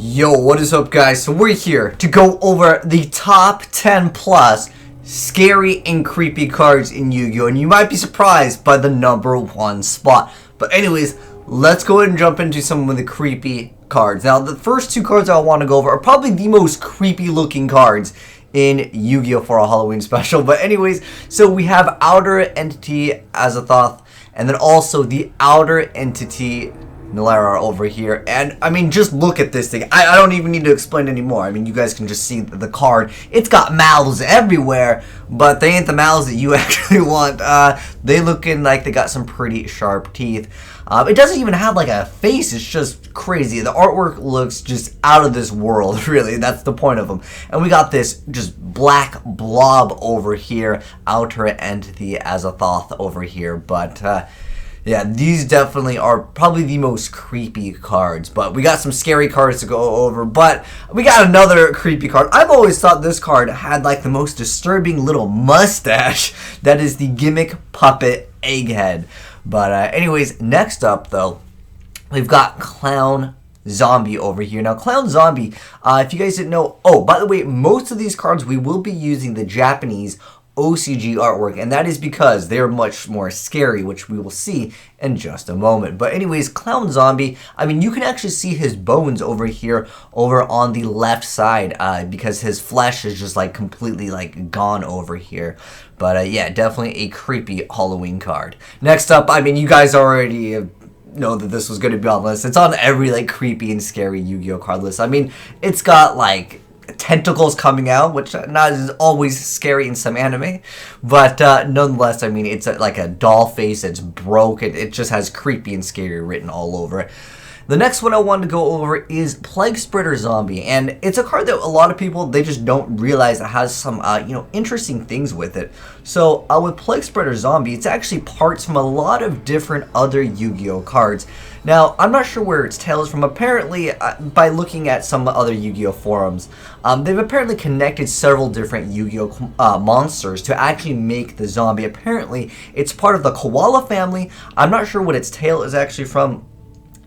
Yo, what is up, guys? So we're here to go over the top 10 plus scary and creepy cards in Yu-Gi-Oh! And you might be surprised by the #1 spot. But anyways, let's go ahead and jump into some of the creepy cards. Now, the first two cards I want to go over are probably the most creepy looking cards in Yu-Gi-Oh! For a Halloween special. But anyways, so we have Outer Entity Azathoth, and then also the Outer Entity Nilara over here. And I mean, just look at this thing. I don't even need to explain anymore. I mean, you guys can just see the card. It's got mouths everywhere, but they ain't the mouths that you actually want. They looking like they got some pretty sharp teeth. It doesn't even have like a face. It's just crazy. The artwork looks just out of this world, really. That's the point of them. And we got this just black blob over here, Outer Entity Azathoth over here. But yeah, these definitely are probably the most creepy cards. But we got some scary cards to go over. But we got another creepy card. I've always thought this card had like the most disturbing little mustache. That is the Gimmick Puppet Egghead. But anyways, next up though, we've got Clown Zombie over here. Now, Clown Zombie, if you guys didn't know, oh, by the way, most of these cards we will be using the Japanese OCG artwork, and that is because they're much more scary, which we will see in just a moment. But anyways, Clown Zombie, I mean, you can actually see his bones over here, over on the left side, because his flesh is just like completely like gone over here. But yeah, definitely a creepy Halloween card. Next up, I mean, you guys already know that this was going to be on the list. It's on every like creepy and scary Yu-Gi-Oh card list. I mean, it's got like tentacles coming out, which not is always scary in some anime, but nonetheless, I mean, it's like a doll face that's broken. It just has creepy and scary written all over it. The next one I wanted to go over is Plague Spreader Zombie, and it's a card that a lot of people, they just don't realize it has some, you know, interesting things with it. So with Plague Spreader Zombie, it's actually parts from a lot of different other Yu-Gi-Oh cards. Now, I'm not sure where its tail is from. Apparently, by looking at some other Yu-Gi-Oh forums, they've apparently connected several different Yu-Gi-Oh monsters to actually make the zombie. Apparently, it's part of the koala family. I'm not sure what its tail is actually from.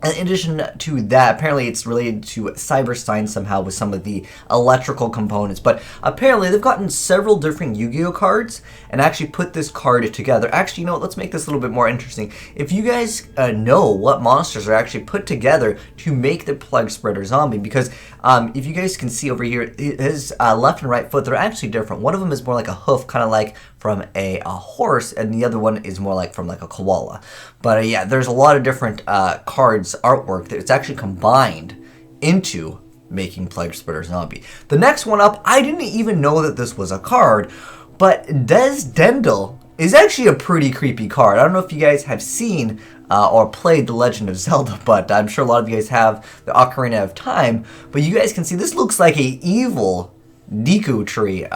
In addition to that, apparently it's related to Cyberstein somehow with some of the electrical components. But apparently they've gotten several different Yu-Gi-Oh cards and actually put this card together. Actually, you know what? Let's make this a little bit more interesting. If you guys know what monsters are actually put together to make the Plague Spreader Zombie, because if you guys can see over here, his left and right foot, they're actually different. One of them is more like a hoof, kind of like from a horse, and the other one is more like from like a koala. But yeah, there's a lot of different cards, artwork that it's actually combined into making Plague Spreader Zombie. The next one up, I didn't even know that this was a card, but Dendel is actually a pretty creepy card. I don't know if you guys have seen or played The Legend of Zelda, but I'm sure a lot of you guys have the Ocarina of Time. But you guys can see this looks like a evil Deku tree.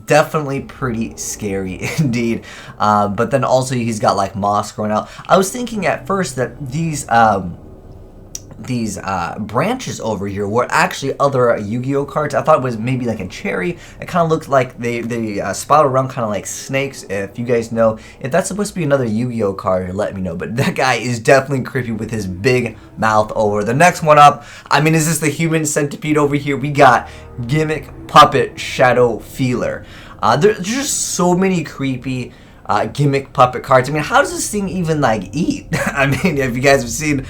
Definitely pretty scary indeed. But then also he's got like moss growing out. I was thinking at first that these branches over here were actually other Yu-Gi-Oh cards. I thought it was maybe like a cherry. It kind of looked like they spout around kind of like snakes. If you guys know if that's supposed to be another Yu-Gi-Oh card, let me know. But that guy is definitely creepy with his big mouth over. The next one up, I mean, is this the Human Centipede over here? We got Gimmick Puppet Shadow Feeler. There's just so many creepy Gimmick Puppet cards. I mean, how does this thing even like eat? I mean, if you guys have seen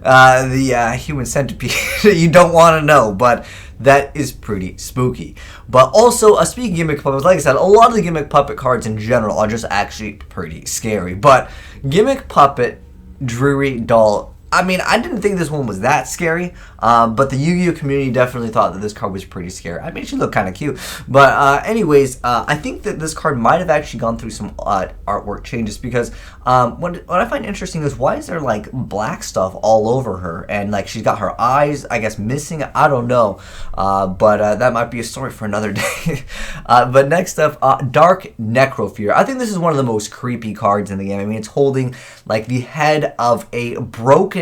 the Human Centipede, you don't want to know, but that is pretty spooky. But also, speaking of Gimmick Puppets, like I said, a lot of the Gimmick Puppet cards in general are just actually pretty scary. But Gimmick Puppet Dreary Doll, I mean, I didn't think this one was that scary, but the Yu-Gi-Oh community definitely thought that this card was pretty scary. I mean, she looked kind of cute. But anyways, I think that this card might have actually gone through some artwork changes, because what I find interesting is why is there like black stuff all over her, and like she's got her eyes, I guess, missing. I don't know, but that might be a story for another day. But next up, Dark Necrofear. I think this is one of the most creepy cards in the game. I mean, it's holding like the head of a broken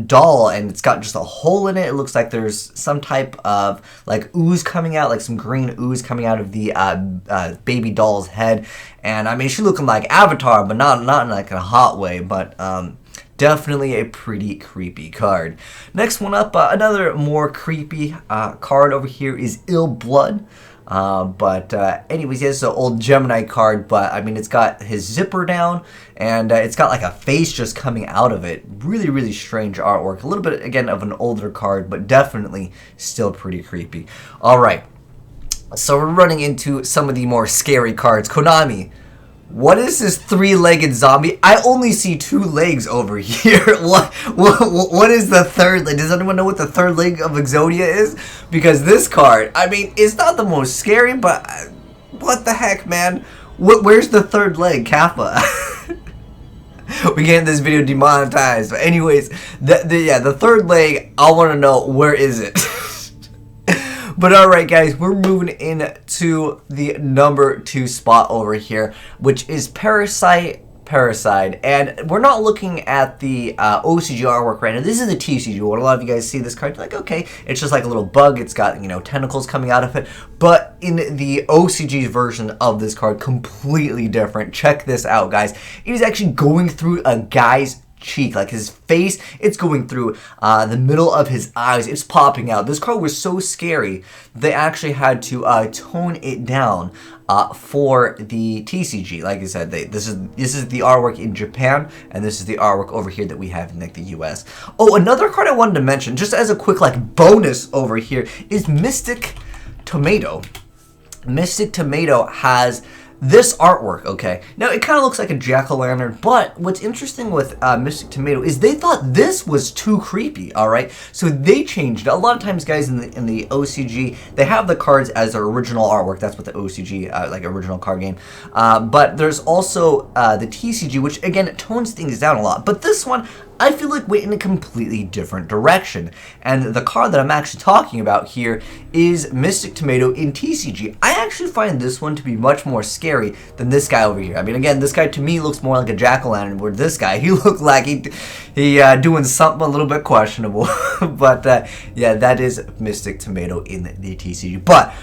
doll, and it's got just a hole in it. It looks like there's some type of like ooze coming out, like some green ooze coming out of the baby doll's head. And I mean, she's looking like Avatar, but not in like a hot way. But definitely a pretty creepy card. Next one up, another more creepy card over here is Ill Blood. Anyways, he has an old Gemini card, but I mean, it's got his zipper down, and it's got like a face just coming out of it. Really, really strange artwork. A little bit, again, of an older card, but definitely still pretty creepy. Alright, so we're running into some of the more scary cards. Konami, what is this three-legged zombie? I only see two legs over here. What is the third leg? Does anyone know what the third leg of Exodia is? Because this card, I mean, it's not the most scary, but what the heck, man? Where's the third leg, Kappa? We're getting this video demonetized. But anyways, the third leg, I want to know, where is it? But alright guys, we're moving into the number 2 spot over here, which is Parasite. And we're not looking at the OCG artwork right now. This is the TCG one. A lot of you guys see this card, you're like, okay, it's just like a little bug. It's got, you know, tentacles coming out of it. But in the OCG version of this card, completely different. Check this out, guys. It is actually going through a guy's cheek, like his face, it's going through the middle of his eyes, it's popping out. This card was so scary they actually had to tone it down for the TCG. Like I said, this is the artwork in Japan, and this is the artwork over here that we have in like the US. Oh, another card I wanted to mention, just as a quick like bonus over here, is Mystic Tomato. Mystic Tomato has this artwork, okay? Now, it kind of looks like a jack-o'-lantern, but what's interesting with Mystic Tomato is they thought this was too creepy, alright? So they changed it. A lot of times, guys, in the OCG, they have the cards as their original artwork. That's what the OCG, like original card game. But there's also the TCG, which, again, it tones things down a lot. But this one, I feel like went in a completely different direction. And the card that I'm actually talking about here is Mystic Tomato in TCG. I actually find this one to be much more scary than this guy over here. I mean, again, this guy to me looks more like a jack-o'-lantern, where this guy, he looked like he doing something a little bit questionable. But yeah, that is Mystic Tomato in the TCG. But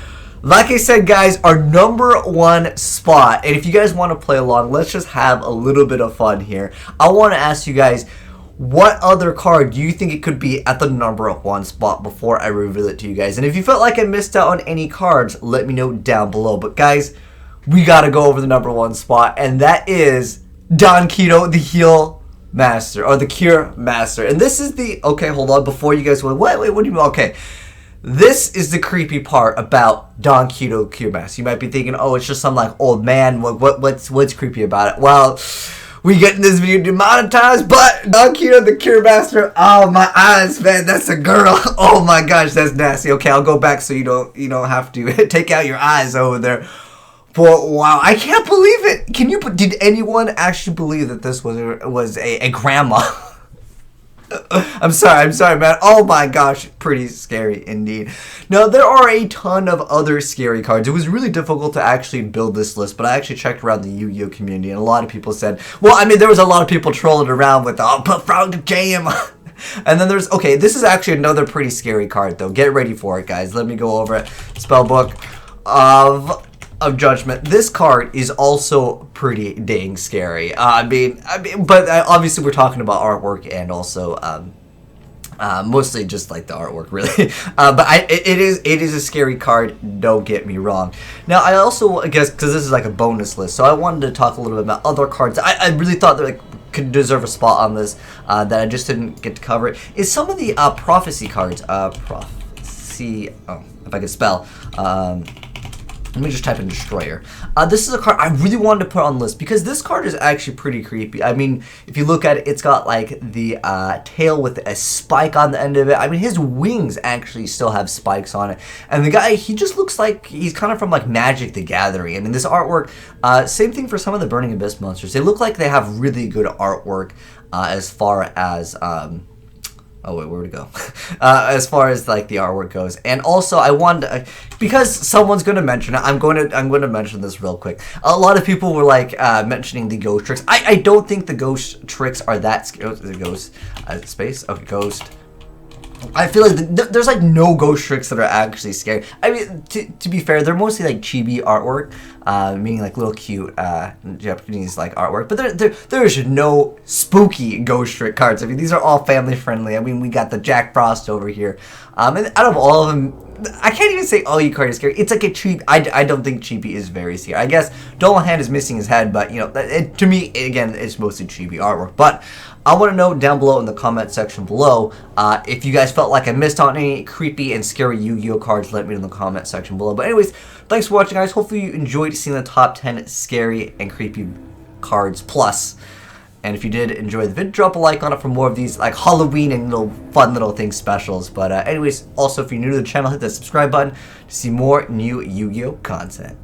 like I said, guys, our number 1 spot, and if you guys want to play along, let's just have a little bit of fun here. I want to ask you guys, what other card do you think it could be at the number 1 spot before I reveal it to you guys? And if you felt like I missed out on any cards, let me know down below. But guys, we gotta go over the number 1 spot, and that is Don Keto, the Heal Master, or the Cure Master. And this is the, okay, hold on, before you guys went, wait, what do you mean? Okay, this is the creepy part about Don Keto Cure Master. You might be thinking, oh, it's just some like old man, what's creepy about it? Well, we getting this video demonetized, but Don Keto, the Cure Master, oh my eyes, man, that's a girl. Oh my gosh, that's nasty. Okay, I'll go back so you don't have to take out your eyes over there. But wow, I can't believe it. Did anyone actually believe that this was a grandma? I'm sorry, man. Oh my gosh, pretty scary indeed. Now, there are a ton of other scary cards. It was really difficult to actually build this list, but I actually checked around the Yu-Gi-Oh community, and a lot of people said, well, I mean, there was a lot of people trolling around with, oh, put Frog Jam. And then there's, okay, this is actually another pretty scary card, though. Get ready for it, guys. Let me go over it. Spellbook of Judgment. This card is also pretty dang scary. But obviously we're talking about artwork and also mostly just like the artwork, really. But it is a scary card. Don't get me wrong. Now I also, I guess, because this is like a bonus list, so I wanted to talk a little bit about other cards. I really thought that like could deserve a spot on this that I just didn't get to cover it. Is some of the prophecy cards. Prophecy. Oh, if I could spell. Let me just type in Destroyer. This is a card I really wanted to put on the list because this card is actually pretty creepy. I mean, if you look at it, it's got like the tail with a spike on the end of it. I mean, his wings actually still have spikes on it. And the guy, he just looks like he's kind of from like Magic the Gathering. And in this artwork, same thing for some of the Burning Abyss monsters. They look like they have really good artwork as far as... oh wait, where'd it go? As far as like the artwork goes, and also I wanted to, because someone's going to mention it, I'm going to mention this real quick. A lot of people were like mentioning the ghost tricks. I don't think the ghost tricks are that scary. Oh, the ghost space. Okay, ghost. I feel like there's like no ghost tricks that are actually scary. I mean, to be fair, they're mostly like chibi artwork, meaning like little cute Japanese like artwork. But there's no spooky ghost trick cards. I mean, these are all family friendly. I mean, we got the Jack Frost over here, and out of all of them, I can't even say all you card is scary. It's like a cheap. I don't think chibi is very scary. I guess Double Hand is missing his head, but you know, to me, again, it's mostly chibi artwork. But I want to know down below in the comment section below if you guys felt like I missed on any creepy and scary Yu-Gi-Oh cards. Let me know in the comment section below. But anyways, thanks for watching, guys. Hopefully you enjoyed seeing the top 10 scary and creepy cards plus. And if you did enjoy the video, drop a like on it for more of these like Halloween and fun little things specials. But anyways, also if you're new to the channel, hit that subscribe button to see more new Yu-Gi-Oh content.